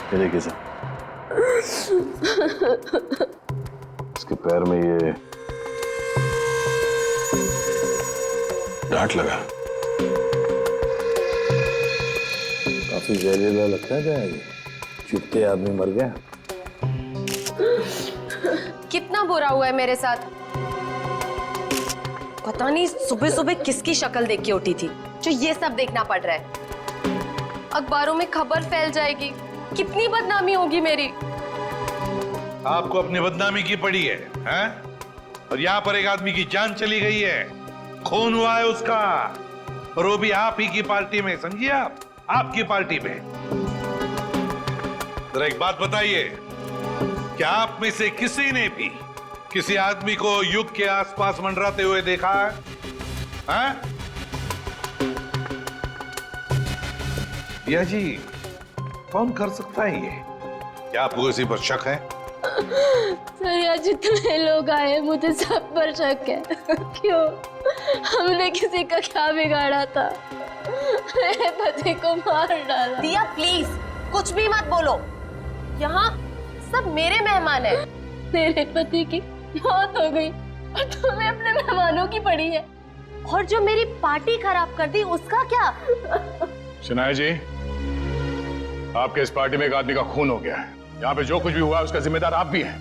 ये देखिए सर, इसके पैर में ये डांट लगा। काफी जहरीला लगता है क्या ये? चुपते आदमी मर गया। कितना बुरा हुआ है मेरे साथ। पता नहीं सुबह सुबह किसकी शक्ल देख के उठी थी जो ये सब देखना पड़ रहा है। अखबारों में खबर फैल जाएगी, कितनी बदनामी होगी मेरी। आपको अपनी बदनामी की पड़ी है, हैं? और यहाँ पर एक आदमी की जान चली गई है, खून हुआ है उसका, और वो भी आप ही की पार्टी में। समझिए आप, आपकी पार्टी में। जरा एक बात बताइए, क्या आप में से किसी ने भी किसी आदमी को युग के आसपास मंडराते हुए देखा है? हैं? या जी, कौन कर सकता है ये? क्या आपको किसी पर शक है? सर यहाँ जितने लोग आए मुझे सब पर शक है। क्यों? हमने किसी का क्या बिगाड़ा था? मेरे पति को मार डाला। दिया प्लीज कुछ भी मत बोलो, यहाँ सब मेरे मेहमान हैं। मेरे पति की मौत हो गई और तुम्हें अपने मेहमानों की पड़ी है। और जो मेरी पार्टी खराब कर दी उसका क्या? शनाया जी, आपके इस पार्टी में एक आदमी का खून हो गया है। यहाँ पे जो कुछ भी हुआ उसका जिम्मेदार आप भी हैं।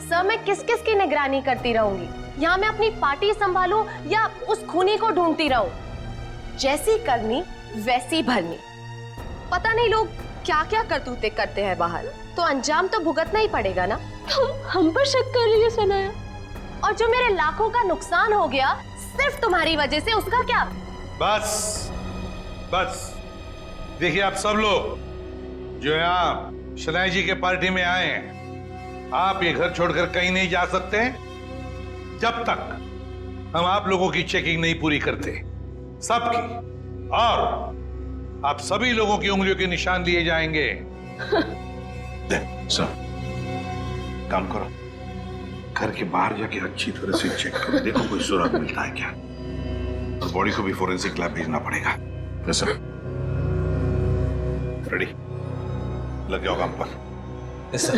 सर मैं किस किस की निगरानी करती रहूंगी? यहाँ मैं अपनी पार्टी संभालूं या उस खूनी को ढूंढती रहूं? जैसी करनी वैसी भरनी। पता नहीं लोग क्या क्या करतूते करते हैं बाहर, तो अंजाम तो भुगतना ही पड़ेगा ना। तुम हम पर शक कर रही है सनाया? और जो मेरे लाखों का नुकसान हो गया सिर्फ तुम्हारी वजह से, उसका क्या? बस बस, देखिए आप सब लोग जो यहाँ शनाया जी के पार्टी में आए हैं, आप ये घर छोड़कर कहीं नहीं जा सकते जब तक हम आप लोगों की चेकिंग नहीं पूरी करते, सबकी। और आप सभी लोगों की उंगलियों के निशान लिए जाएंगे। सर, काम करो, घर के बाहर जाके अच्छी तरह से चेक करो, देखो कोई सुराग मिलता है क्या। और बॉडी को भी फोरेंसिक लैब भेजना पड़ेगा। Yes sir. रेडी, लग जाओ काम पर। Yes sir.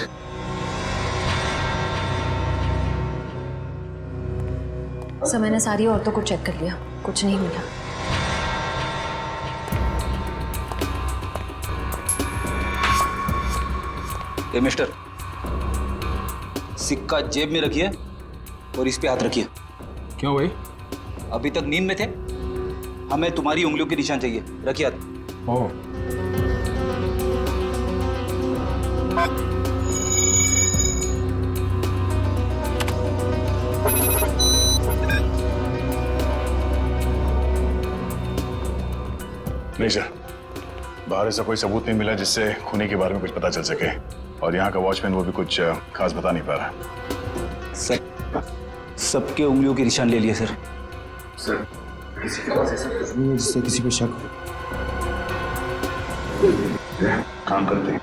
सर मैंने सारी औरतों को चेक कर लिया, कुछ नहीं मिला। ए मिस्टर, सिक्का जेब में रखिए और इस पे हाथ रखिए। क्यों भाई? अभी तक नींद में थे, हमें तुम्हारी उंगलियों के निशान चाहिए। रखिए हाथ। ओह, नहीं सर, बाहर ऐसा कोई सबूत नहीं मिला जिससे खूनी के बारे में कुछ पता चल सके, और यहाँ का वॉचमैन वो भी कुछ खास बता नहीं पा रहा। सबके उंगलियों के निशान ले लिए सर। सर किसी के पास ऐसा कुछ नहीं है जिससे किसी पे शक हो। काम करते हैं।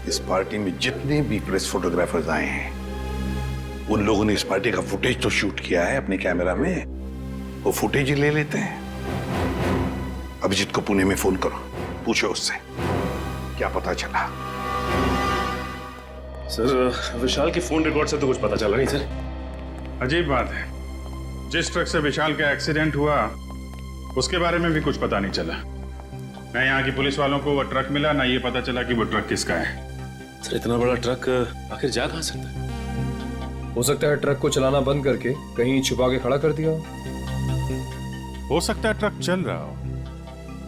इस पार्टी में जितने भी प्रेस फोटोग्राफर्स आए हैं, उन लोगों ने इस पार्टी का फुटेज तो शूट किया है अपने कैमरा में, वो फुटेज ही ले लेते हैं। अभिजीत को पुणे में फोन करो, पूछो उससे क्या पता चला। सर विशाल के फोन रिकॉर्ड से तो कुछ पता चला नहीं सर। अजीब बात है, जिस ट्रक से विशाल का एक्सीडेंट हुआ उसके बारे में भी कुछ पता नहीं चला। ना यहाँ की पुलिस वालों को वो ट्रक मिला, ना ये पता चला कि वो ट्रक किसका है। सर इतना बड़ा ट्रक आखिर जा कहाँ सकता है? हो सकता है ट्रक को चलाना बंद करके कहीं छुपा के खड़ा कर दिया हो सकता है ट्रक चल रहा हो,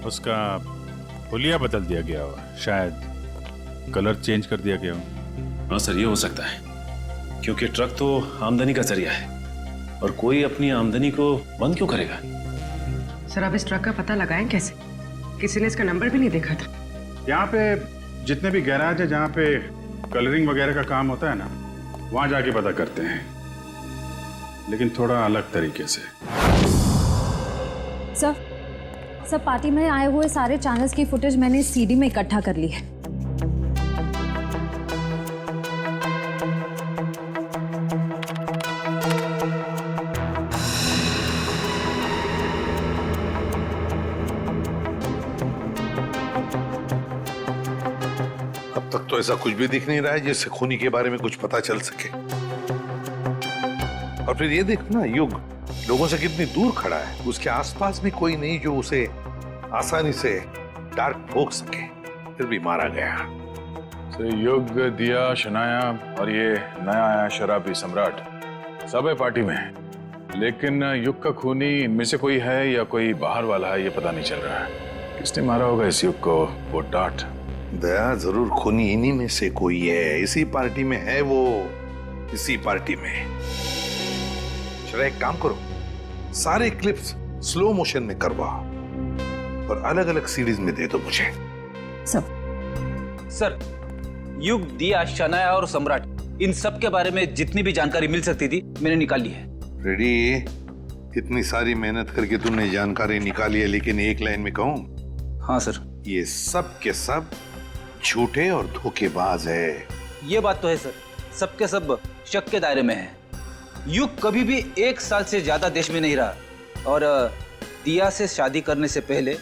उसका हुलिया बदल दिया गया हो, शायद कलर चेंज कर दिया गया हो। हाँ सर, ये हो सकता है, क्योंकि ट्रक तो आमदनी का जरिया है और कोई अपनी आमदनी को बंद क्यों करेगा? सर अब इस ट्रक का पता लगाएं कैसे? किसी ने इसका नंबर भी नहीं देखा था। यहाँ पे जितने भी गैराज है जहाँ पे कलरिंग वगैरह का काम होता है ना, वहाँ जाके पता करते हैं, लेकिन थोड़ा अलग तरीके से। सर पार्टी में आए हुए सारे चैनल्स की फुटेज मैंने सीडी में इकट्ठा कर ली है। तो ऐसा कुछ भी दिख नहीं रहा है जिससे खूनी के बारे में कुछ पता चल सके। और फिर ये देखना, युग लोगों से कितनी दूर खड़ा है, उसके आसपास भी कोई नहीं जो उसे आसानी से डार्क ठोक सके, फिर भी मारा गया। तो युग, दिया, शनाया और ये नया आया शराबी सम्राट सब है पार्टी में, लेकिन युग का खूनी इनमें से कोई है या कोई बाहर वाला है ये पता नहीं चल रहा है। किसने मारा होगा इस युग को? वो डांट दया, जरूर खूनी इन्हीं में से कोई है, इसी पार्टी में है वो, इसी पार्टी में। चलो एक काम करो, सारे क्लिप्स स्लो मोशन में करवा और अलग अलग सीरीज में दे दो मुझे। सर, युग, दिया, शनाया और सम्राट, इन सब के बारे में जितनी भी जानकारी मिल सकती थी मैंने निकाल ली है। रेडी? इतनी सारी मेहनत करके तुमने जानकारी निकाली है, लेकिन एक लाइन में कहूं? हाँ सर। ये सब के सब झूठे और धोखेबाज है। ये बात तो है सर, सबके सब शक के दायरे में है। युग कभी भी 1 साल से ज्यादा देश में नहीं रहा और दिया से शादी करने से पहले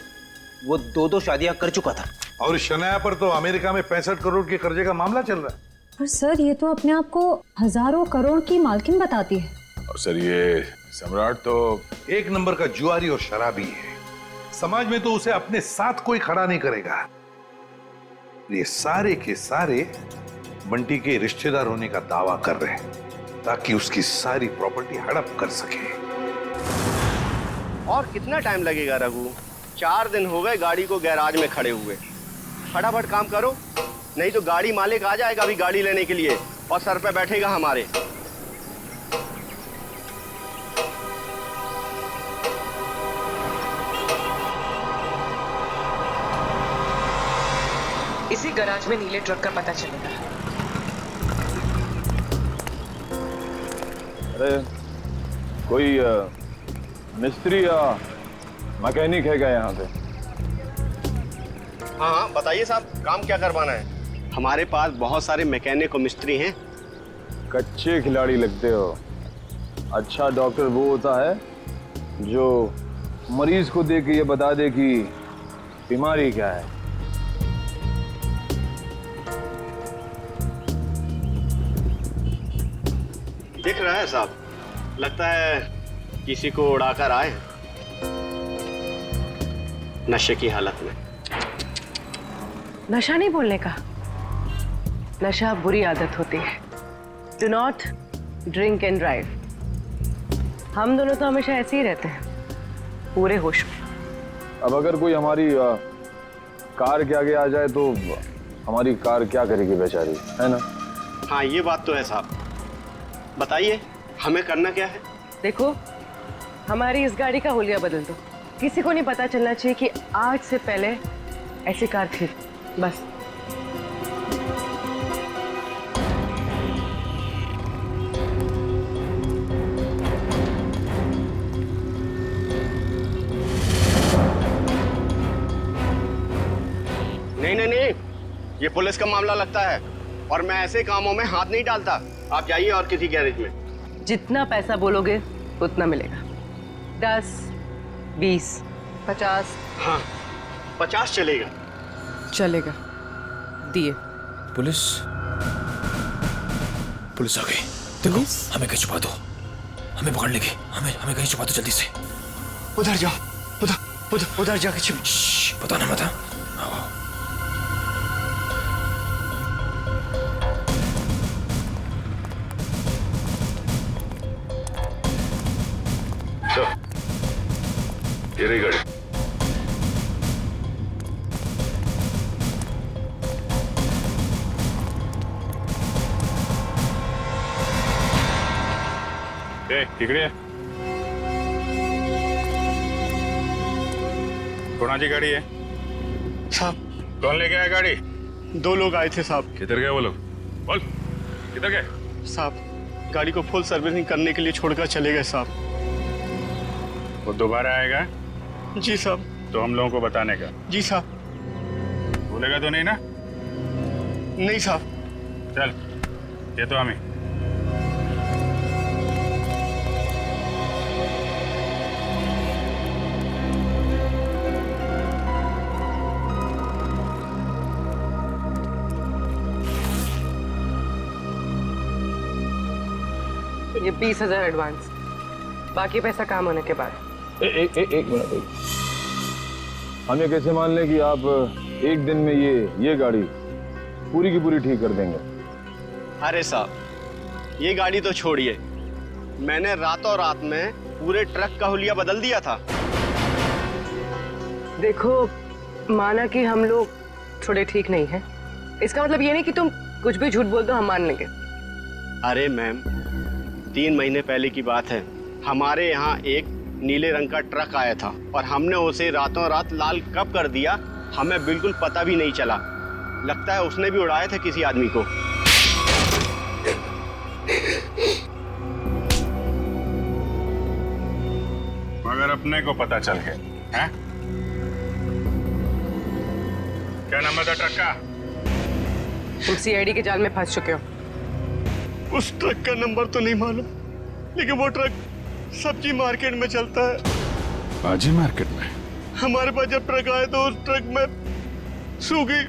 वो 2 शादियां कर चुका था। और शनाया पर तो अमेरिका में 65 करोड़ के कर्जे का मामला चल रहा है। पर सर ये तो अपने आप को हजारों करोड़ की मालकिन बताती है। और सर ये सम्राट तो एक नंबर का जुआरी और शराबी है। समाज में तो उसे अपने साथ कोई खड़ा नहीं करेगा। ये सारे के सारे बंटी के रिश्तेदार होने का दावा कर रहे हैं ताकि उसकी सारी प्रॉपर्टी हड़प कर सके। और कितना टाइम लगेगा रघु? 4 दिन हो गए गाड़ी को गैराज में खड़े हुए। फटाफट काम करो, नहीं तो गाड़ी मालिक आ जाएगा अभी गाड़ी लेने के लिए और सर पे बैठेगा हमारे। इसी गैराज में नीले ट्रक का पता चलेगा। अरे कोई मिस्त्री या मैकेनिक है क्या यहाँ पे? हाँ बताइए साहब, काम क्या करवाना है? हमारे पास बहुत सारे मैकेनिक और मिस्त्री हैं। कच्चे खिलाड़ी लगते हो। अच्छा डॉक्टर वो होता है जो मरीज को देख के ये बता दे कि बीमारी क्या है। दिख रहा है साहब, लगता है किसी को उड़ाकर आए नशे की हालत में। नशा नहीं बोलने का, नशा बुरी आदत होती है। Do not drink and drive. हम दोनों तो हमेशा ऐसे ही रहते हैं, पूरे होश में। अब अगर कोई हमारी कार के आगे आ जाए तो हमारी कार क्या करेगी बेचारी, है ना? हाँ ये बात तो है साहब। बताइए हमें करना क्या है? देखो, हमारी इस गाड़ी का हुलिया बदल दो। किसी को नहीं पता चलना चाहिए कि आज से पहले ऐसी कार थी, बस। नहीं, ये पुलिस का मामला लगता है और मैं ऐसे कामों में हाथ नहीं डालता। आप जाइए और किसी गैरेज में। जितना पैसा बोलोगे उतना मिलेगा। 10, 20, 50। हाँ 50 चलेगा। चलेगा, दिए। पुलिस आ गई। देखो, हमें कहीं छुपा दो, हमें पकड़ लेगी। हमें कहीं छुपा दो जल्दी से। उधर जाओ, उधर जाके छुप। पता ना मत। ये रही गाड़ी। तिकडे कोणाची गाड़ी है साहब? कौन लेके आया गाड़ी? 2 लोग आए थे साहब। किधर गए वो लोग? बोल, किधर गए? साहब गाड़ी को फुल सर्विसिंग करने के लिए छोड़कर चले गए साहब। वो दोबारा आएगा? जी साहब। तो हम लोगों को बताने का? जी साहब। भूलेगा तो नहीं ना? नहीं साहब। चल, ये तो हमें। ये 20,000 एडवांस, बाकी पैसा काम होने के बाद। एक मिनट। हम ये कैसे मान लें कि आप एक दिन में ये गाड़ी पूरी की पूरी ठीक कर देंगे? अरे साहब, ये गाड़ी तो छोड़िए, मैंने रातों रात में पूरे ट्रक का हुलिया बदल दिया था। देखो, माना कि हम लोग थोड़े ठीक नहीं हैं, इसका मतलब ये नहीं कि तुम कुछ भी झूठ बोल दो हम मान लेंगे। अरे मैम, 3 महीने पहले की बात है, हमारे यहाँ एक नीले रंग का ट्रक आया था और हमने उसे रातों रात लाल कब कर दिया हमें बिल्कुल पता भी नहीं चला। लगता है उसने भी उड़ाया था किसी आदमी को। मगर अपने को पता चल गया है? क्या नंबर था ट्रक का? तुम सीआईडी के जाल में फंस चुके हो। उस ट्रक का नंबर तो नहीं मालूम, लेकिन वो ट्रक सब्जी मार्केट में चलता है। भाजी मार्केट में? हमारे पास जब ट्रक आया तो उस ट्रक में सूखी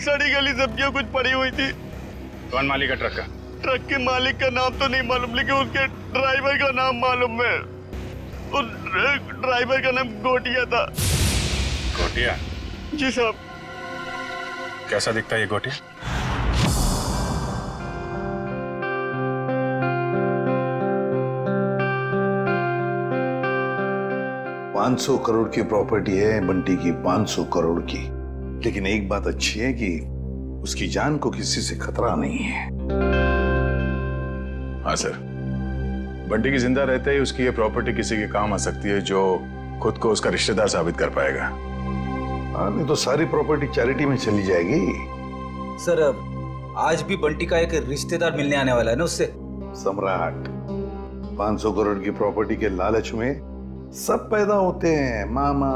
सड़ी गली सब्जियां कुछ पड़ी हुई थी। कौन मालिक है ट्रक का? ट्रक के मालिक का नाम तो नहीं मालूम, लेकिन उसके ड्राइवर का नाम मालूम है। उस ड्राइवर का नाम गोटिया था। गोटिया? जी साहब। कैसा दिखता है ये गोटिया? $500 करोड़ की प्रॉपर्टी है बंटी की, 500 करोड़ की। लेकिन एक बात अच्छी है कि उसकी जान को किसी से खतरा नहीं है। हाँ सर, बंटी की जिंदा रहते ही उसकी ये प्रॉपर्टी किसी के काम आ सकती है जो खुद को उसका रिश्तेदार साबित कर पाएगा। हाँ, नहीं तो सारी प्रॉपर्टी चैरिटी में चली जाएगी। सर, आज भी बंटी का एक रिश्तेदार मिलने आने वाला है ना उससे। सम्राट, 500 करोड़ की प्रॉपर्टी के लालच में सब पैदा होते हैं, मामा,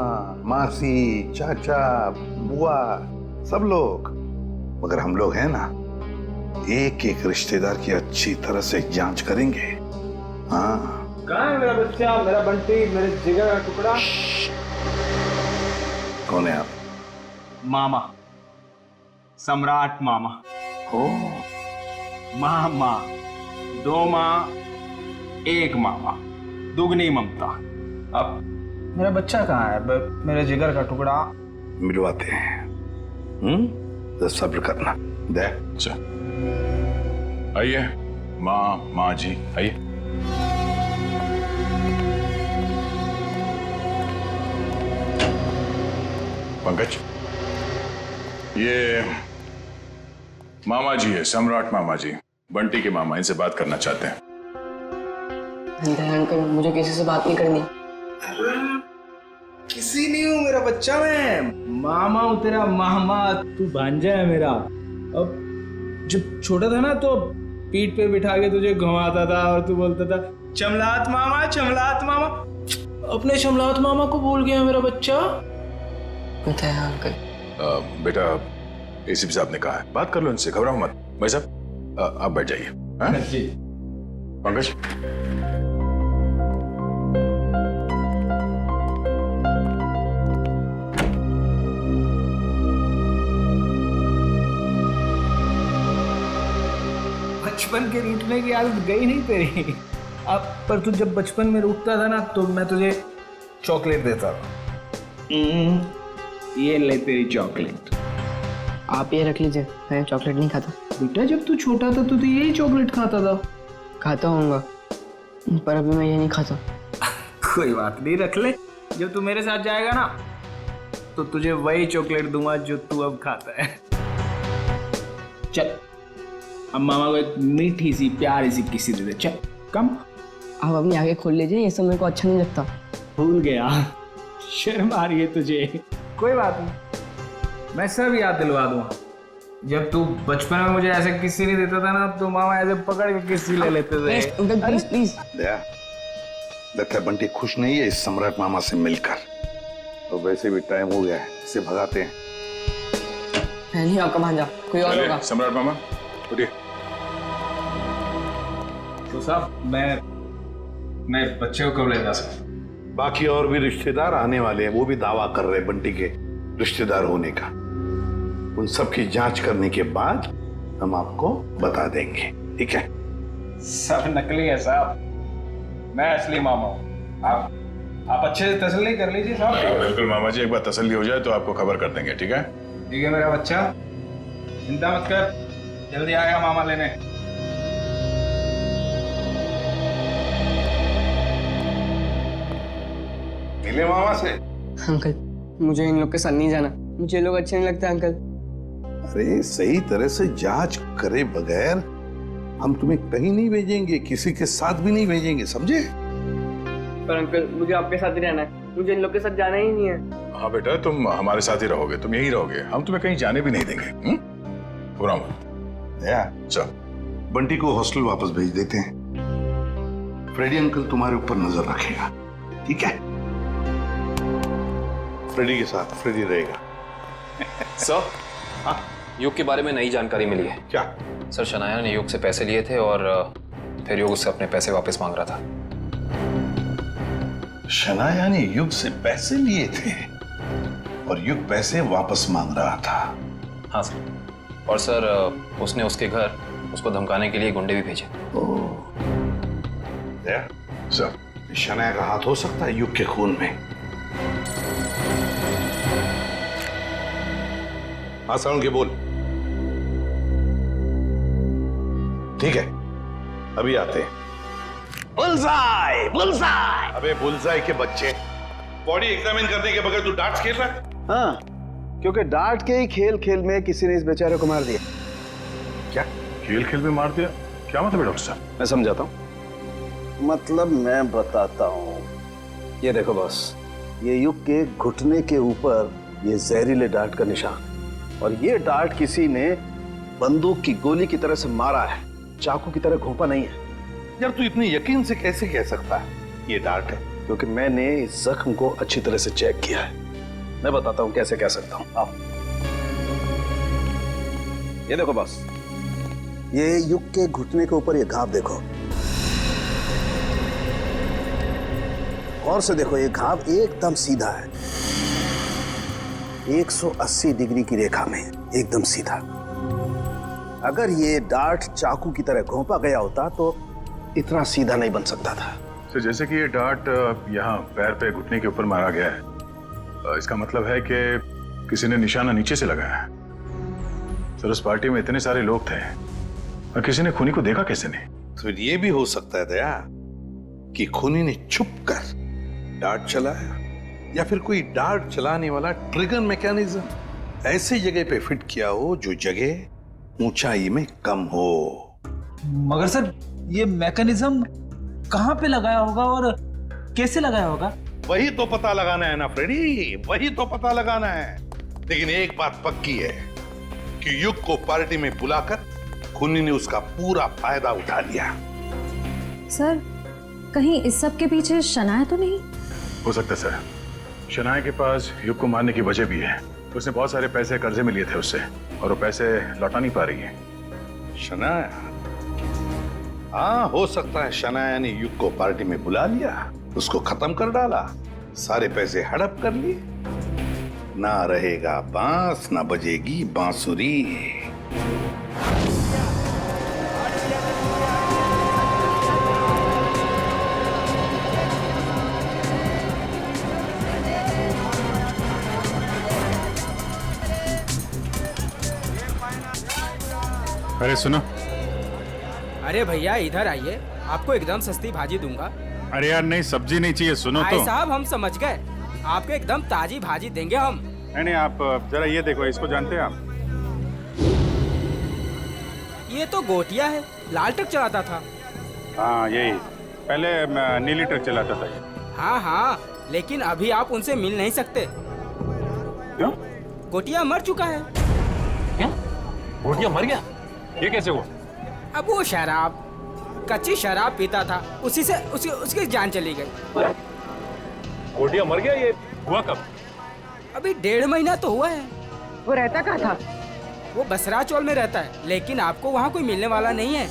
मासी, चाचा, बुआ, सब लोग। मगर हम लोग हैं ना, एक एक रिश्तेदार की अच्छी तरह से जांच करेंगे। हाँ। कहाँ है मेरा बच्चा, मेरा बंटी, मेरे जिगर का टुकड़ा? कौन है आप? मामा, सम्राट मामा। ओ, मामा, 2 माँ, 1 मामा, दुगनी ममता। अब मेरा बच्चा कहाँ है? मेरे जिगर का टुकड़ा। मिलवाते हैं। तो सब्र करना। दे। अच्छा, आइए माँ जी, आइए। पंकज, ये मामा जी है, सम्राट मामा जी, बंटी के मामा, इनसे बात करना चाहते हैं। अंकल, मुझे किसी से बात नहीं करनी। किसी नहीं हूँ मेरा बच्चा, मैं मामा हूँ तेरा मामा। तू भांजा है मेरा। अब जब छोटा था ना तो पीठ पे बिठा के तुझे घुमाता था और तू बोलता था चमलात मामा, चमलात मामा। अपने चमलात मामा को भूल गया मेरा बच्चा। अंकल, बेटा, एसीपी साहब ने कहा है, बात कर लो इनसे, घबराओ मत। भाई साहब, आप बैठ जाइए। जी पंकज, बचपन के रूठने की आदत गई नहीं तेरी। अब पर तू जब बचपन में रूठता था ना तो मैं तुझे चॉकलेट देता था। ये ले तेरी चॉकलेट। आप ये रख लीजिए, मैं चॉकलेट नहीं खाता। बेटा, जब तू छोटा था तो यही चॉकलेट खाता था। खाता होऊंगा, पर अभी मैं ये नहीं खाता। कोई बात नहीं, रख ले। जब तू मेरे साथ जाएगा ना तो तुझे वही चॉकलेट दूंगा जो तू अब खाता है। चल, अब मामा को एक मीठी सी प्यारी सी किसी दे दे। चल, कम। आप अपनी आगे खोल लीजिए, ये सब मेरे को अच्छा नहीं लगता। भूल गया, शर्म आ रही है तुझे। कोई बात नहीं, मैं सब याद दिलवा दूंगा। जब तू बचपन में मुझे ऐसे किसी नहीं देता था ना तो मामा ऐसे पकड़ के किसी ले लेते थे। Please please. लगता है बंटी खुश नहीं है इस सम्राट मामा से मिलकर। तो वैसे भी टाइम हो गया है, इसे भगाते हैं। नहीं, आपका भांजा, कोई और होगा। सम्राट मामा, उठिए। तो साहब, मैं बच्चे को कब ले जा सकता? बाकी और भी रिश्तेदार आने वाले हैं, वो भी दावा कर रहे हैं बंटी के रिश्तेदार होने का। उन सब की जांच करने के बाद हम आपको बता देंगे, ठीक है? सब नकली है साहब। मैं असली मामा हूँ। आप अच्छे से तसल्ली कर लीजिए साहब। बिल्कुल मामा जी, एक बार तसल्ली हो जाए तो आपको खबर कर देंगे, ठीक है? ठीक है मेरा बच्चा, चिंता मत कर, जल्दी आएगा मामा लेने। मिले मामा से? अंकल मुझे इन लोग के साथ नहीं जाना, मुझे लोग अच्छे नहीं लगते अंकल। अरे सही तरह से जांच करे बगैर हम तुम्हें कहीं नहीं भेजेंगे, किसी के साथ भी नहीं भेजेंगे, समझे? पर अंकल मुझे आपके साथ ही रहना है, मुझे इन लोग के साथ जाना ही नहीं है। हाँ बेटा, तुम हमारे साथ ही रहोगे, तुम यहीं रहोगे, हम तुम्हें कहीं जाने भी नहीं देंगे। पूरा चल, बंटी को हॉस्टल वापस भेज देते हैं। फ्रेडी अंकल तुम्हारे ऊपर नजर रखेगा, ठीक है? फ्रेडी के साथ फ्रेडी रहेगा। सर, हाँ, युग के बारे में नई जानकारी मिली है। क्या? सर, शनाया ने युग से पैसे लिए थे और फिर युग उससे अपने पैसे वापस मांग रहा था। शनाया ने युग से पैसे लिए थे और युग पैसे वापस मांग रहा था? हाँ सर, और सर उसने उसके घर उसको धमकाने के लिए गुंडे भी भेजे। सर, शनाया का हाथ हो सकता है युग के खून में। हाँ साउंड के बोल। ठीक है, अभी आते हैं। Bullseye, bullseye. अबे बुलसाई के बच्चे, बॉडी एग्जामिन करने के बगैर तू डार्ट्स खेल रहा है? हाँ, क्योंकि डार्ट के ही खेल खेल में किसी ने इस बेचारे को मार दिया। क्या खेल खेल में मार दिया? क्या मतलब है डॉक्टर साहब? मैं समझाता हूँ। मतलब मैं बताता हूँ। ये देखो बॉस, ये युग के घुटने के ऊपर ये जहरीले डार्ट का निशान, और ये डार्ट किसी ने बंदूक की गोली की तरह से मारा है, चाकू की तरह घोंपा नहीं है। यार तू इतनी यकीन से कैसे कह सकता है ये डार्ट है? क्योंकि मैंने इस जख्म को अच्छी तरह से चेक किया है। मैं बताता हूँ कैसे कह सकता हूँ। आप ये देखो बॉस, ये युग के घुटने के ऊपर ये घाव देखो, और से देखो, ये घाव एकदम सीधा है, 180 डिग्री की रेखा में एकदम सीधा। अगर ये डार्ट चाकू की तरह घोंपा गया होता तो इतना सीधा नहीं बन सकता था। तो जैसे कि ये डार्ट यहाँ पैर पे घुटने के ऊपर मारा गया है, इसका मतलब है कि किसी ने निशाना नीचे से लगाया है। सर, उस पार्टी में इतने सारे लोग थे और किसी ने खूनी को देखा कैसे नहीं? तो ये भी हो सकता है दया कि खूनी ने छुप कर डार्ट चलाया, या फिर कोई डार्ट चलाने वाला ट्रिगर मैकेनिज्म ऐसी जगह पे फिट किया हो जो जगह ऊंचाई में कम हो। मगर सर, ये मैकेनिज्म कहाँ पे लगाया होगा और कैसे लगाया होगा? वही तो पता लगाना है ना फ्रेडी, वही तो पता लगाना है। लेकिन एक बात पक्की है कि युग को पार्टी में बुलाकर खूनी ने उसका पूरा फायदा उठा लिया। सर, कहीं इस सब के पीछे शनाया तो नहीं? हो सकता है सर, शनाया के पास युग को मारने की वजह भी है। उसने बहुत सारे पैसे कर्जे में लिए थे उससे, और वो पैसे लौटा नहीं पा रही है। शनाया? हाँ, हो सकता है शनाया ने युग को पार्टी में बुला लिया, उसको खत्म कर डाला, सारे पैसे हड़प कर लिए। ना रहेगा बांस, ना बजेगी बांसुरी। अरे सुनो। अरे भैया इधर आइए, आपको एकदम सस्ती भाजी दूंगा। अरे यार नहीं, सब्जी नहीं चाहिए, सुनो तो। भाई साहब, हम समझ गए, आपको एकदम ताजी भाजी देंगे हम। नहीं, आप जरा ये देखो, इसको जानते हैं आप? ये तो गोटिया है, लाल ट्रक चलाता था। हाँ यही, पहले नीली ट्रक चलाता था ये। हाँ हाँ, लेकिन अभी आप उनसे मिल नहीं सकते। क्यों? गोटिया मर चुका है। क्या? गोटिया मर गया? ये कैसे हुआ? अब वो शराब, कच्ची शराब पीता था, उसी से उसकी जान चली गई। गोटिया मर गया? ये हुआ कब? अभी 1.5 महीना तो हुआ है। वो रहता कहाँ था? वो बसरा चौल में रहता है, लेकिन आपको वहाँ कोई मिलने वाला नहीं है।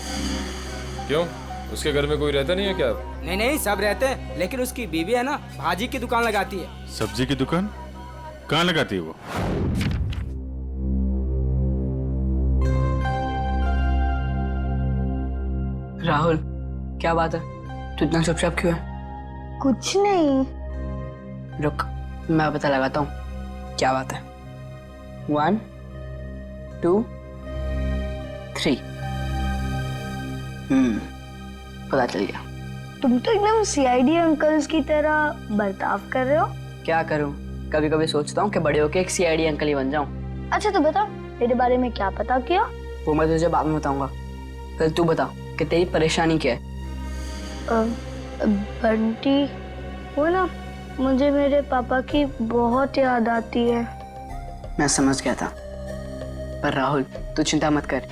क्यों? उसके घर में कोई रहता नहीं है क्या? नहीं नहीं, सब रहते हैं, लेकिन उसकी बीवी है ना, भाजी की दुकान लगाती है। सब्जी की दुकान कहाँ लगाती है वो? राहुल, क्या बात है? तू इतना चुपचाप क्यों है? कुछ नहीं। रुक, मैं पता लगाता हूँ क्या बात है। 1 2 3। पता चल गया। तुम तो एकदम सीआईडी अंकल्स की तरह बर्ताव कर रहे हो। क्या करूँ, कभी कभी सोचता हूँ कि बड़े होके एक सीआईडी अंकल ही बन जाऊँ। अच्छा तो बता, तेरे बारे में क्या पता किया? वो मैं तुझे बाद में बताऊंगा। पहले तू बता कि तेरी परेशानी क्या है। बंटी, वो ना, मुझे मेरे पापा की बहुत याद आती है। मैं समझ गया था, पर राहुल तू चिंता मत कर।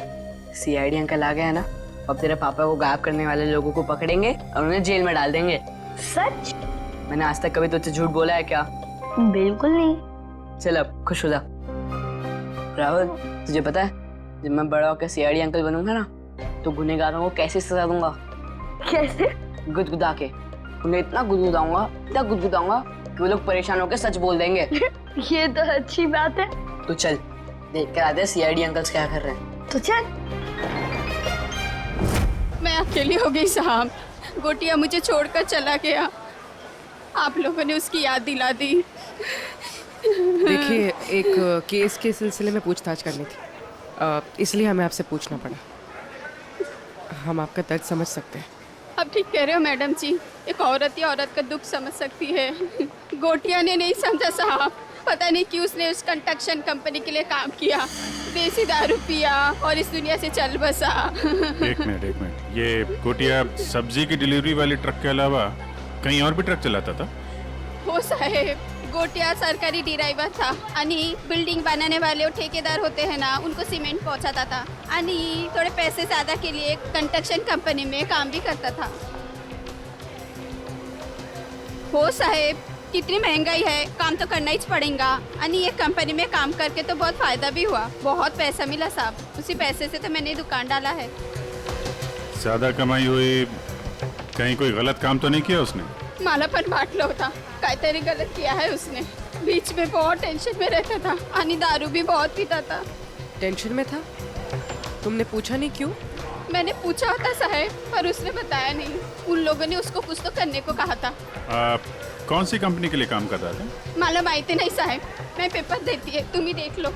सीआईडी अंकल आ गए हैं ना, अब तेरे पापा को गायब करने वाले लोगों को पकड़ेंगे और उन्हें जेल में डाल देंगे। सच? मैंने आज तक कभी तुझसे झूठ बोला है क्या? बिल्कुल नहीं। चल अब खुश हो जा। राहुल तुझे पता है, जब मैं बड़ा होकर सीआईडी अंकल बनूंगा ना, तो गुनहगारों को कैसे सजा दूंगा? कैसे? गुदगुदा के। उन्हें इतना गुदगुदाऊंगा कि वो लोग परेशान होकर सच बोल देंगे। ये तो अच्छी बात है। तो चल देख कर आते सीआईडी अंकल्स क्या कर रहे हैं। तो चल। मैं अकेली हो गई साहब। गोटिया मुझे छोड़कर चला गया, आप लोगों ने उसकी याद दिला दी। देखिए, एक केस के सिलसिले में पूछताछ करनी थी, इसलिए हमें आपसे पूछना पड़ा। हम आपका दर्द समझ सकते हैं। अब ठीक कह रहे हो मैडम जी, एक औरत ही औरत का दुख समझ सकती है। गोटिया ने नहीं समझा साहब, पता नहीं क्यों उसने उस कंस्ट्रक्शन कंपनी के लिए काम किया, देसी दारू पिया और इस दुनिया से चल बसा। एक मिनट, ये गोटिया सब्जी की डिलीवरी वाली ट्रक के अलावा कहीं और भी ट्रक चलाता था? हो साहेब, गोटिया सरकारी ड्राइवर था आणि बिल्डिंग बनाने वाले और ठेकेदार होते हैं ना, उनको सीमेंट पहुंचाता था आणि थोड़े पैसे ज्यादा के लिए कंस्ट्रक्शन कंपनी में काम भी करता था। हो साहेब, कितनी महंगाई है, काम तो करना ही पड़ेगा। आणि ये कंपनी में काम करके तो बहुत फायदा भी हुआ, बहुत पैसा मिला साहब। उसी पैसे से तो मैंने दुकान डाला है। ज्यादा कमाई हुई, कहीं कोई गलत काम तो नहीं किया उसने? मला पण वाटलं होता काहीतरी गलत किया है उसने। बीच में बहुत टेंशन में रहता था आणि दारू भी बहुत पीता था। टेंशन में था? तुमने पूछा नहीं क्यों? मैंने पूछा होता साहब, पर उसने बताया नहीं। उन लोगों ने उसको कुछ तो करने को कहा था। कौन सी कंपनी के लिए काम कर रहा था? मला माहिती नहीं साहब, मैं पेपर देती है, तुम ही देख लो।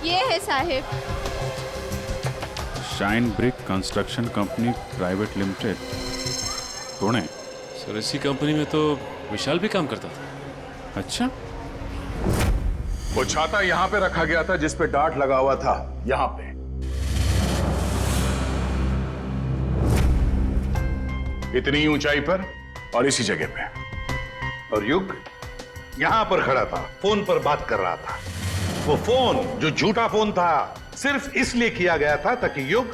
ये है साहब, shine brick construction company private limited, Pune. Sir इसी कंपनी में तो विशाल भी काम करता था। अच्छा, वो छाता यहां पे रखा गया था जिस पे डार्ट लगा हुआ था, यहां पे। इतनी ऊंचाई पर और इसी जगह पे। और युग यहां पर खड़ा था, फोन पर बात कर रहा था। वो फोन जो झूठा फोन था, सिर्फ इसलिए किया गया था ताकि युग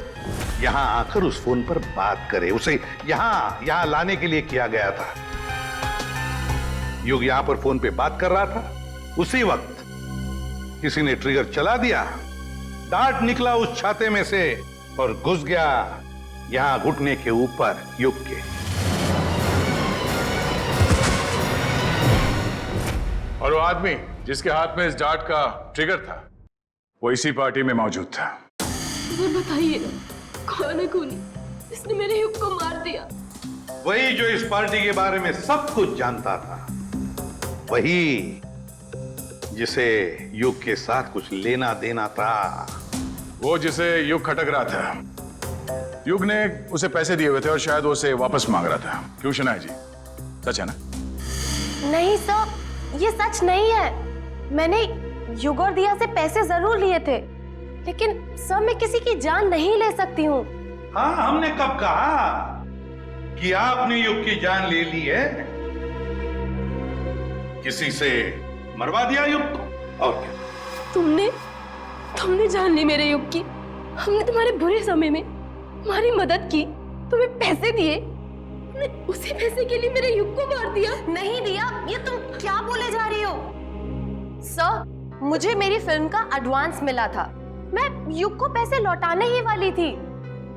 यहां आकर उस फोन पर बात करे। उसे यहां लाने के लिए किया गया था। युग यहां पर फोन पे बात कर रहा था, उसी वक्त किसी ने ट्रिगर चला दिया, डार्ट निकला उस छाते में से और घुस गया यहां घुटने के ऊपर युग के। और वो आदमी जिसके हाथ में इस डार्ट का ट्रिगर था, वो इसी पार्टी में मौजूद था। बताइए ना, कौन है खूनी? इसने मेरे युग को मार दिया। वही जो इस पार्टी के बारे में सब कुछ जानता था, वही जिसे युग के साथ कुछ लेना देना था। वो जिसे युग खटक रहा था। युग ने उसे पैसे दिए हुए थे और शायद वो उसे वापस मांग रहा था। क्यों शनाया जी, सच है ना? नहीं सर, ये सच नहीं है। मैंने युग और दिया से पैसे जरूर लिए थे, लेकिन सर मैं किसी की जान नहीं ले सकती हूँ। हाँ, हमने कब कहा कि आपने युग की जान ले ली है? किसी से मरवा दिया युग को, और क्या? तुमने जान ली मेरे युग की। हमने तुम्हारे बुरे समय में तुम्हारी मदद की, तुम्हें पैसे दिए, तुमने उसी पैसे के लिए मेरे युग को मार दिया। नहीं दिया, ये तुम क्या बोले जा रही हो? सर, मुझे मेरी फिल्म का एडवांस मिला था, मैं युग को पैसे लौटाने ही वाली थी।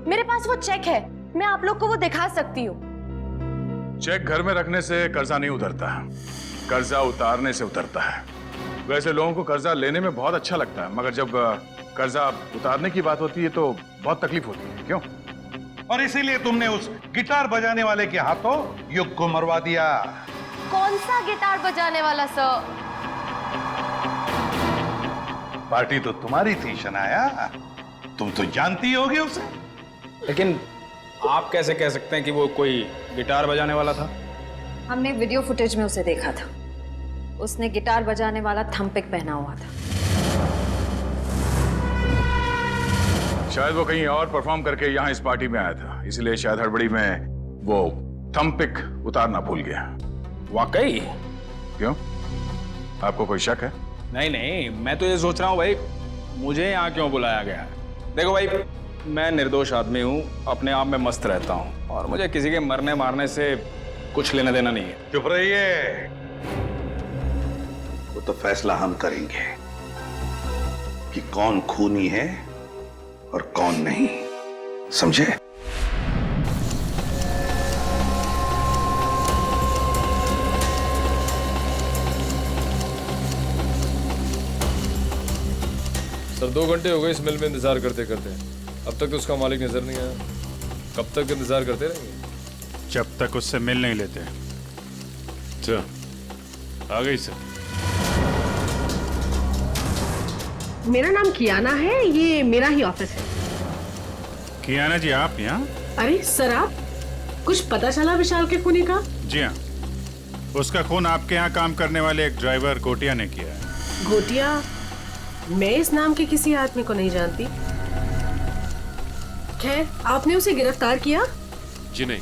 मेरे पास वो चेक है, मैं आप लोग को वो दिखा सकती हूँ। चेक घर में रखने से कर्जा नहीं उतरता, कर्जा उतारने से उतरता है। वैसे लोगों को कर्जा लेने में बहुत अच्छा लगता है, मगर जब कर्जा उतारने की बात होती है तो बहुत तकलीफ होती है। क्यों? और इसीलिए तुमने उस गिटार बजाने वाले के हाथों युग को मरवा दिया। कौन सा गिटार बजाने वाला सर? पार्टी तो तुम्हारी थी शनाया, तुम तो जानती होगी उसे। लेकिन आप कैसे कह सकते हैं कि वो कोई गिटार बजाने वाला था? हमने वीडियो फुटेज में उसे देखा था। उसने गिटार बजाने वाला थंपिक पहना हुआ था। शायद वो कहीं और परफॉर्म करके यहाँ इस पार्टी में आया था, इसलिए शायद हड़बड़ी में वो थंपिक उतारना भूल गया। वाकई? क्यों, आपको कोई शक है? नहीं नहीं, मैं तो ये सोच रहा हूँ भाई, मुझे यहाँ क्यों बुलाया गया? देखो भाई, मैं निर्दोष आदमी हूँ, अपने आप में मस्त रहता हूँ और मुझे किसी के मरने मारने से कुछ लेना देना नहीं है। चुप रहिए। वो तो फैसला हम करेंगे कि कौन खूनी है और कौन नहीं, समझे? सर 2 घंटे हो गए इस मिल में इंतजार करते करते, अब तक तो उसका मालिक नजर नहीं आया। कब तक इंतजार करते रहेंगे? जब तक उससे मिल नहीं लेते। अच्छा, आ गई सर। मेरा नाम कियाना है, ये मेरा ही ऑफिस है। कियाना जी, आप यहाँ? अरे सर, आप कुछ पता चला विशाल के खूनी का? जी हाँ, उसका खून आपके यहाँ काम करने वाले एक ड्राइवर गोटिया ने किया है। गोटिया? मैं इस नाम के किसी आदमी को नहीं जानती। खैर, आपने उसे गिरफ्तार किया? जी नहीं,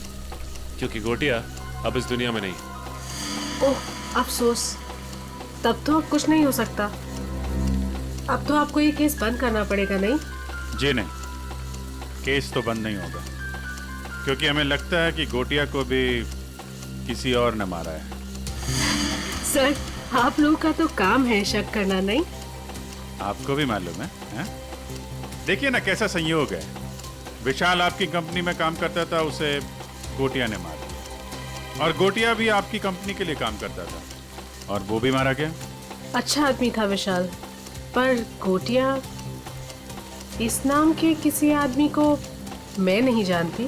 क्योंकि गोटिया अब इस दुनिया में नहीं। ओह, अफसोस। तब तो अब कुछ नहीं हो सकता। अब तो आपको ये केस बंद करना पड़ेगा, नहीं? जी नहीं, केस तो बंद नहीं होगा, क्योंकि हमें लगता है कि गोटिया को भी किसी और ने मारा है। सर, आप लोगों का तो काम है शक करना, नहीं? आपको भी मालूम है, हैं? देखिए ना कैसा संयोग है। विशाल आपकी कंपनी में काम करता था, उसे गोटिया ने मार दिया, और गोटिया भी आपकी कंपनी के लिए काम करता था और वो भी मारा गया। अच्छा आदमी था विशाल, पर गोटिया, इस नाम के किसी आदमी को मैं नहीं जानती।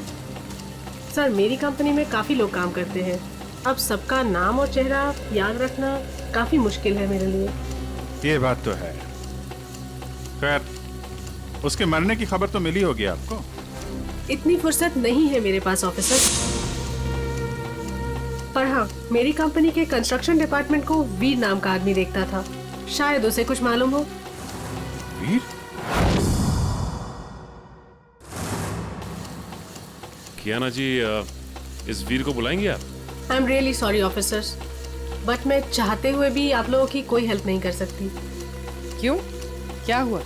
सर, मेरी कंपनी में काफी लोग काम करते हैं, अब सबका नाम और चेहरा याद रखना काफी मुश्किल है मेरे लिए। ये बात तो है। खैर, उसके मरने की खबर तो मिली होगी आपको? इतनी फुर्सत नहीं है मेरे पास ऑफिसर, पर हाँ, मेरी कंपनी के कंस्ट्रक्शन डिपार्टमेंट को वीर नाम का आदमी देखता था, शायद उसे कुछ मालूम हो। वीर? कियाना जी, इस वीर को बुलाएंगे आप? I am really sorry officers, but मैं चाहते हुए भी आप लोगों की कोई हेल्प नहीं कर सकती। क्यों? क्या हुआ?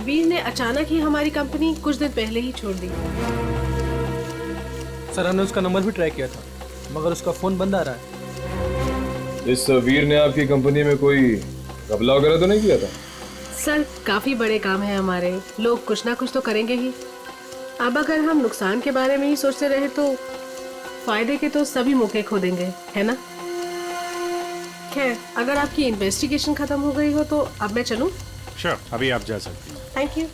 वीर ने अचानक ही हमारी कंपनी कुछ दिन पहले ही छोड़ दी। सर, हमने उसका नंबर भी ट्राई किया था, मगर उसका फोन बंद आ रहा है। इस वीर ने आपकी कंपनी में कोई घपला वगैरह तो नहीं किया था? सर, काफी बड़े काम है हमारे, लोग कुछ ना कुछ तो करेंगे ही। अब अगर हम नुकसान के बारे में ही सोचते रहे तो फायदे के तो सभी मौके खो देंगे, है ना? खैर, अगर आपकी इन्वेस्टिगेशन खत्म हो गई हो तो अब मैं चलूं? श्योर, अभी आप जा सकती हैं। Thank you.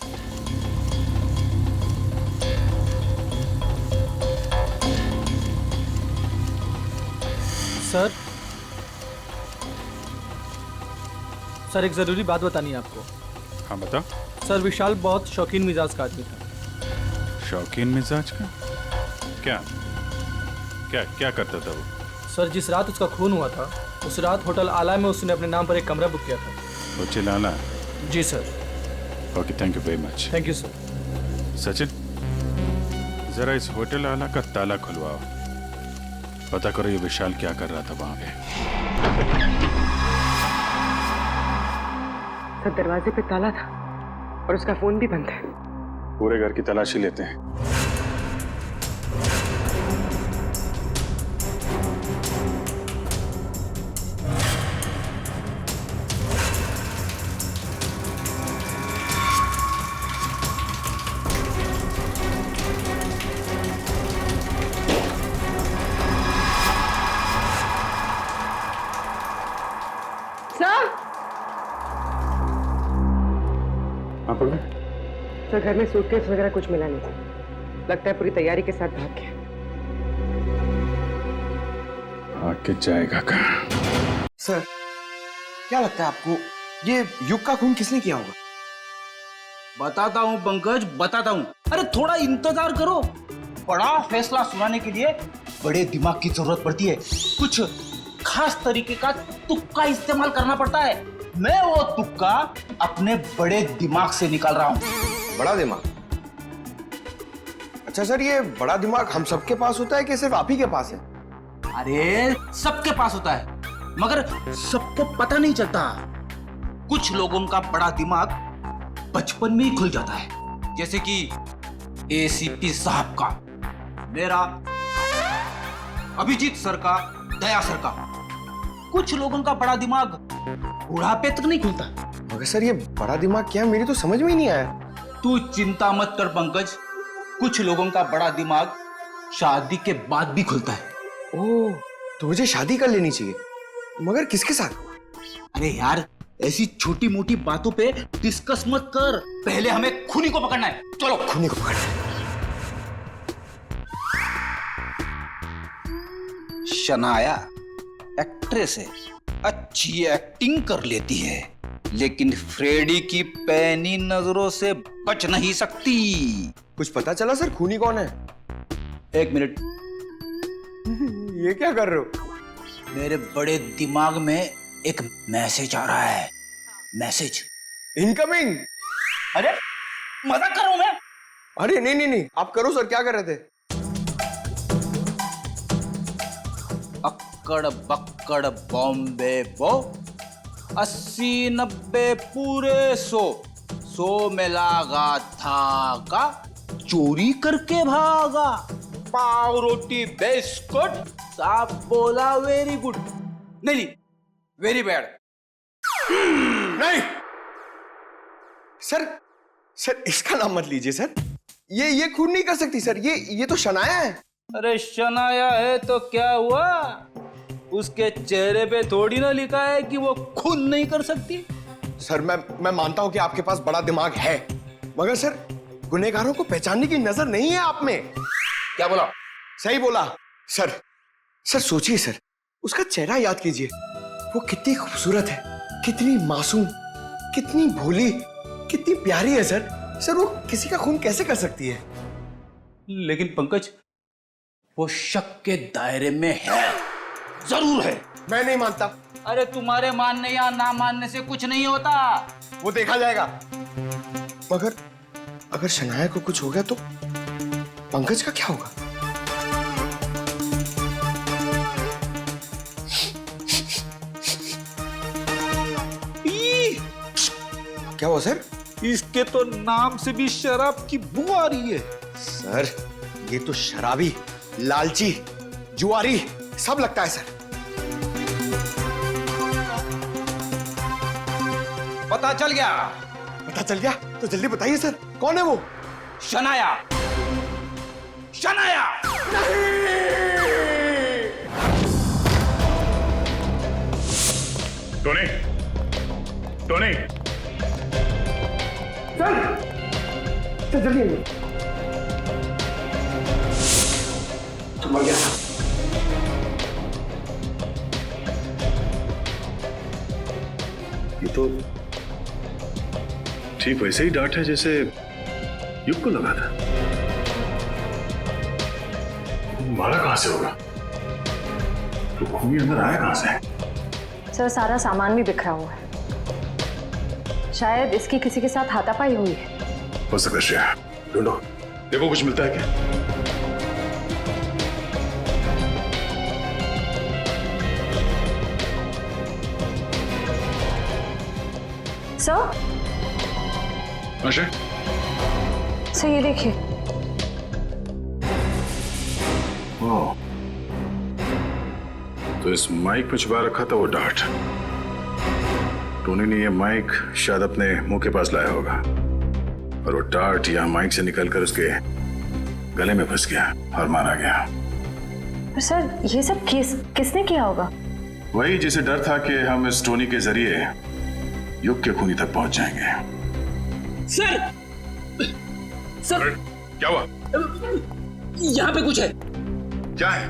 सर, एक जरूरी बात बतानी है आपको। हाँ, बताओ। सर, विशाल बहुत शौकीन मिजाज का आदमी था। शौकीन मिजाज का? क्या क्या क्या करता था वो? सर, जिस रात उसका खून हुआ था, उस रात होटल आला में उसने अपने नाम पर एक कमरा बुक किया था। होटल आला? जी sir. Okay, thank you very much. Thank you sir. Sachin, जरा इस होटल आला का ताला खुलवाओ, पता करो ये विशाल क्या कर रहा था वहां पे। सर, दरवाजे पे ताला था और उसका फोन भी बंद है। पूरे घर की तलाशी लेते हैं। सर, घर में सूटकेस वगैरह कुछ मिला नहीं। लगता है पूरी तैयारी के साथ भाग गया। आके जाएगा कहाँ? सर, क्या लगता है आपको ये युग का खून किसने किया होगा? बताता हूँ पंकज, बताता हूँ। अरे थोड़ा इंतजार करो। बड़ा फैसला सुनाने के लिए बड़े दिमाग की जरूरत पड़ती है। कुछ खास तरीके का तुक्का इस्तेमाल करना पड़ता है। मैं वो तुक्का अपने बड़े दिमाग से निकाल रहा हूँ। बड़ा दिमाग? अच्छा सर, ये बड़ा दिमाग हम सबके पास होता है कि सिर्फ आप ही के पास है? अरे सबके पास होता है, मगर सबको पता नहीं चलता। कुछ लोगों का बड़ा दिमाग बचपन में ही खुल जाता है, जैसे कि एसीपी साहब का, मेरा, अभिजीत सर का, दया सर का। कुछ लोगों का बड़ा दिमाग बुढ़ापे तक नहीं खुलता। मगर सर ये बड़ा दिमाग क्या है, मेरी तो समझ में ही नहीं आया। तू चिंता मत कर पंकज, कुछ लोगों का बड़ा दिमाग शादी के बाद भी खुलता है। ओह, तो मुझे शादी कर लेनी चाहिए, मगर किसके साथ? अरे यार, ऐसी छोटी मोटी बातों पे डिस्कस मत कर, पहले हमें खूनी को पकड़ना है। चलो खूनी को पकड़ना है। शनाया एक्ट्रेस है, अच्छी एक्टिंग कर लेती है, लेकिन फ्रेडी की पैनी नजरों से बच नहीं सकती। कुछ पता चला सर खूनी कौन है? एक मिनट। ये क्या कर रहे हो? मेरे बड़े दिमाग में एक मैसेज आ रहा है। Message incoming. अरे मजाक कर रहा हूं मैं। अरे नहीं नहीं नहीं, आप करो सर, क्या कर रहे थे? अक्कड़ बक्कड़ बॉम्बे बो, 80-90 पूरे 100 में लागा धागा, चोरी करके भागा, पाव रोटी बिस्कुट, साहब बोला वेरी गुड। नहीं, वेरी बैड। नहीं सर, सर इसका नाम मत लीजिए सर। ये खून नहीं कर सकती सर, ये तो शनाया है। अरे शनाया है तो क्या हुआ? उसके चेहरे पे थोड़ी ना लिखा है कि वो खून नहीं कर सकती। सर मैं मानता हूं कि आपके पास बड़ा दिमाग है, मगर सर गुनहगारों को पहचानने की नजर नहीं है आप में। क्या बोला? सही बोला सर। सर सोचिए सर, उसका चेहरा याद कीजिए, वो कितनी खूबसूरत है, कितनी मासूम, कितनी भोली, कितनी प्यारी है सर। सर वो किसी का खून कैसे कर सकती है? लेकिन पंकज, वो शक के दायरे में है, जरूर है। मैं नहीं मानता। अरे तुम्हारे मानने या ना मानने से कुछ नहीं होता, वो देखा जाएगा। मगर अगर शनाया को कुछ हो गया तो पंकज का क्या होगा? क्या हुआ सर? इसके तो नाम से भी शराब की बू आ रही है। सर ये तो शराबी, लालची, जुआरी सब लगता है सर। पता चल गया? पता चल गया तो जल्दी बताइए सर, कौन है वो? Shanaya. Shanaya Tony, Tony, sir जल्दी आइए। तुम आ गया। ये तो ठीक वैसे ही डांट है जैसे युग को लगा था। मारा कहां से होगा? तो खूनी अंदर आया कहां से? सर सारा सामान भी बिखरा हुआ है, शायद इसकी किसी के साथ हाथापाई हुई है। हो सकता है श्रेया, ढूंढो, देखो कुछ मिलता है क्या? सर, सर ये देखिए। ओह, तो इस माइक में छुपा रखा था वो डार्ट। टोनी ने ये माइक शायद अपने मुंह के पास लाया होगा और वो डार्ट यहाँ माइक से निकलकर उसके गले में फंस गया और मारा गया। पर सर ये सब किसने किया होगा? वही जिसे डर था कि हम इस टोनी के जरिए युग के खूनी तक पहुंच जाएंगे। सर, क्या हुआ? यहाँ पे कुछ है। क्या है?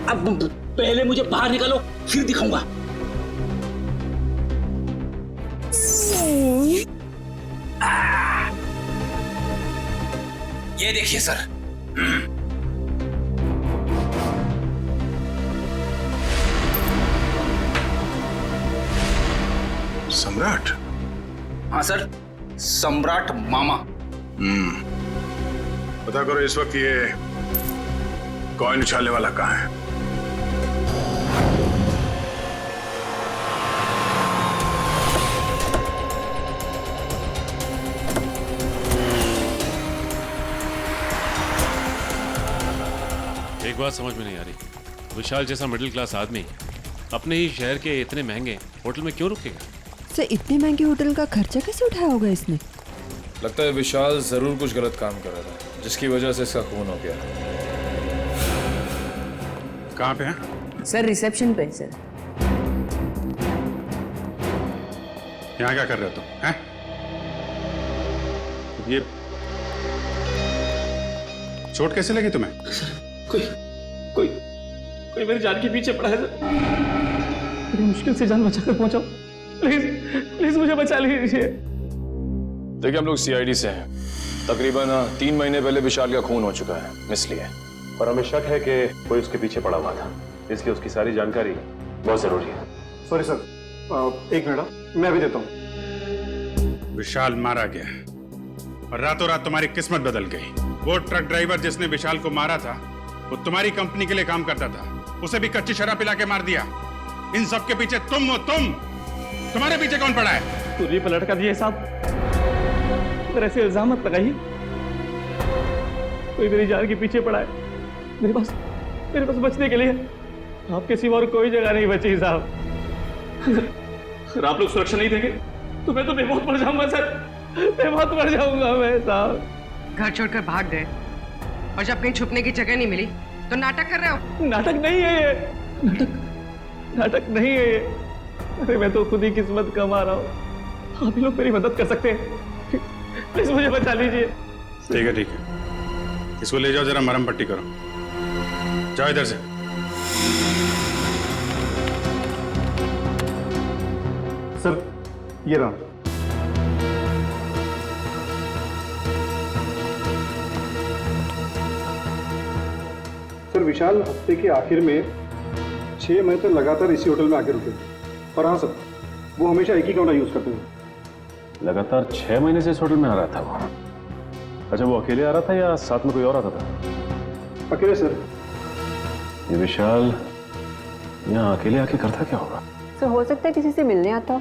अब पहले मुझे बाहर निकालो, फिर दिखाऊंगा। ये देखिए सर। सम्राट? हाँ सर, सम्राट मामा। पता करो इस वक्त ये कॉइन उछालने वाला कहाँ है? एक बात समझ में नहीं आ रही, विशाल जैसा मिडिल क्लास आदमी अपने ही शहर के इतने महंगे होटल में क्यों रुकेगा? सर इतने महंगे होटल का खर्चा कैसे उठाया होगा इसने? लगता है विशाल जरूर कुछ गलत काम कर रहा था, जिसकी वजह से इसका खून हो गया। कहाँ पे है? सर रिसेप्शन पे सर। यहाँ क्या कर रहे हो तुम? हैं? ये चोट कैसे लगी तुम्हें? कोई मेरी जान के पीछे पड़ा है सर। मेरी मुश्किल से जान बचाकर पहुंचाओ, प्लीज मुझे बचा लीजिए। देखिए, हम लोग सीआईडी से हैं। तकरीबन 3 महीने पहले विशाल का खून हो चुका है, इसलिए। और हमें शक है कि कोई उसके पीछे पड़ा हुआ था, इसलिए उसकी सारी जानकारी बहुत जरूरी है। सॉरी सर, एक मिनट मैं भी देता हूँ। विशाल मारा गया और रातों रात तुम्हारी किस्मत बदल गई। वो ट्रक ड्राइवर जिसने विशाल को मारा था, वो तुम्हारी कंपनी के लिए काम करता था। उसे भी कच्ची शराब पिला के मार दिया। इन सब के पीछे तुम हो। तुम्हारे पीछे कौन पड़ा है? तुझे पलट कर दिए साहब, मेरे से इल्जाम मत लगाइए। कोई मेरी जान के पीछे पड़ा है। मेरे पास बचने के लिए आपके सिवा और कोई जगह नहीं बची साहब। अगर आप लोग सुरक्षा नहीं देंगे तो मैं तो बेमौत मर जाऊंगा सर, बेमौत मर जाऊंगा मैं साहब। घर छोड़कर भाग गए और जब कहीं छुपने की जगह नहीं मिली तो नाटक कर रहे हो। नाटक नहीं है ये, नाटक नहीं है ये। अरे मैं तो खुद ही किस्मत कमा रहा हूँ। आप लोग मेरी मदद कर सकते हैं, प्लीज मुझे बचा लीजिए। ठीक है, इसको ले जाओ, जरा मरहम पट्टी करो। जाओ इधर से। सर ये रहा। सर विशाल हफ्ते के आखिर में 6 महीने तक लगातार इसी होटल में आके रुके। और हाँ सर, वो हमेशा एक ही कमरा यूज करते थे। लगातार 6 महीने से इस होटल में आ रहा था वो? अच्छा, वो अकेले आ रहा था या साथ में कोई और आता था? अकेले सर। ये विशाल यहाँ अकेले आके करता क्या होगा? सर हो सकता है किसी से मिलने आता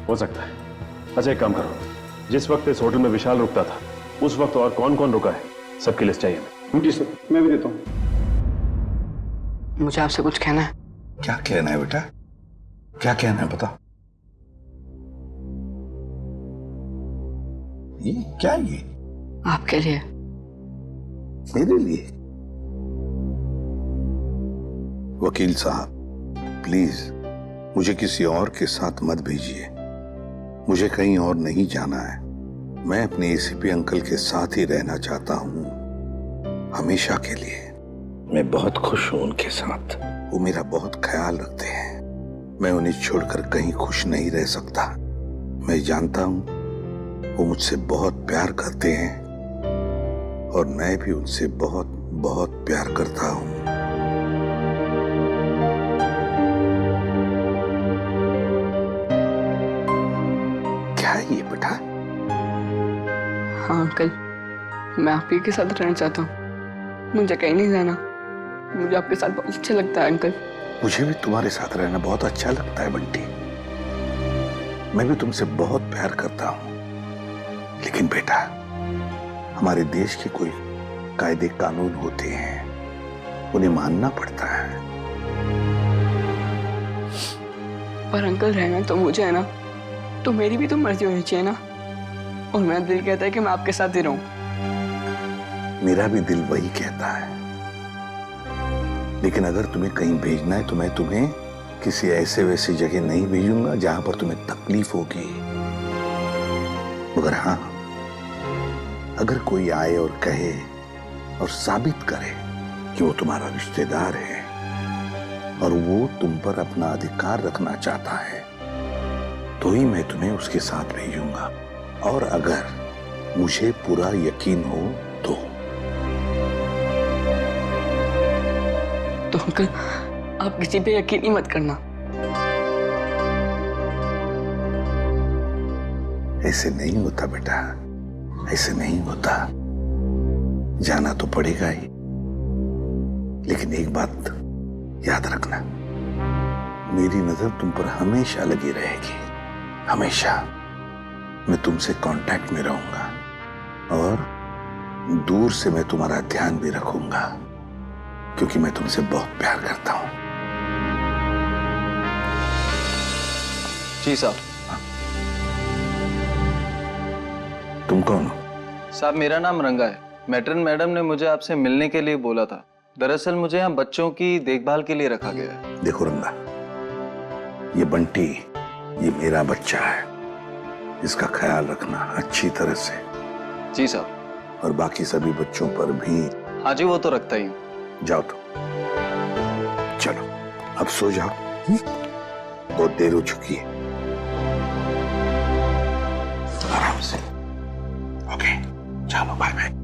हो सकता है। अच्छा एक काम करो, जिस वक्त इस होटल में विशाल रुकता था उस वक्त और कौन कौन रुका है, सबकी लिस्ट चाहिए हमें। जी सर, मैं भी देता हूँ। मुझे आपसे कुछ कहना है। क्या कहना है बेटा? क्या कहना है बता। ये क्या है? ये आपके लिए। मेरे लिए? वकील साहब प्लीज मुझे किसी और के साथ मत भेजिए। मुझे कहीं और नहीं जाना है। मैं अपने एसीपी अंकल के साथ ही रहना चाहता हूँ, हमेशा के लिए। मैं बहुत खुश हूं उनके साथ। वो मेरा बहुत ख्याल रखते हैं। मैं उन्हें छोड़कर कहीं खुश नहीं रह सकता। मैं जानता हूं वो मुझसे बहुत प्यार करते हैं और मैं भी उनसे बहुत बहुत प्यार करता हूं। क्या है ये बेटा? हाँ अंकल, मैं आप ही के साथ रहना चाहता हूँ। मुझे कहीं नहीं जाना। मुझे आपके साथ बहुत अच्छा लगता है अंकल। मुझे भी तुम्हारे साथ रहना बहुत अच्छा लगता है बंटी। मैं भी तुमसे बहुत प्यार करता हूं। लेकिन बेटा, हमारे देश के कोई कायदे कानून होते हैं, उन्हें मानना पड़ता है। पर अंकल रहना तो मुझे है ना, तो मेरी भी तो मर्जी होनी चाहिए ना। और मेरा दिल कहता है कि मैं आपके साथ ही रहूं। मेरा भी दिल वही कहता है। लेकिन अगर तुम्हें कहीं भेजना है तो मैं तुम्हें किसी ऐसे वैसी जगह नहीं भेजूंगा जहां पर तुम्हें तकलीफ होगी। मगर हाँ, अगर कोई आए और कहे और साबित करे कि वो तुम्हारा रिश्तेदार है और वो तुम पर अपना अधिकार रखना चाहता है, तो ही मैं तुम्हें उसके साथ भेजूंगा। और अगर मुझे पूरा यकीन हो तो अंकल आप किसी पे यकीन ही मत करना। ऐसे नहीं होता बेटा, ऐसे नहीं होता। जाना तो पड़ेगा ही, लेकिन एक बात याद रखना, मेरी नजर तुम पर हमेशा लगी रहेगी, हमेशा। मैं तुमसे कांटेक्ट में रहूंगा और दूर से मैं तुम्हारा ध्यान भी रखूंगा, क्योंकि मैं तुमसे बहुत प्यार करता हूं। जी साहब। तुम कौन हो? साहब मेरा नाम रंगा है। मैट्रन मैडम ने मुझे आपसे मिलने के लिए बोला था। दरअसल मुझे यहाँ बच्चों की देखभाल के लिए रखा गया है। देखो रंगा, ये बंटी, ये मेरा बच्चा है, इसका ख्याल रखना अच्छी तरह से। जी साहब। और बाकी सभी बच्चों पर भी। हाँ जी, वो तो रखता ही हूँ। जाओ तो, चलो अब सो जाओ, बहुत देर हो चुकी है। आराम से। ओके, चलो बाय बाय।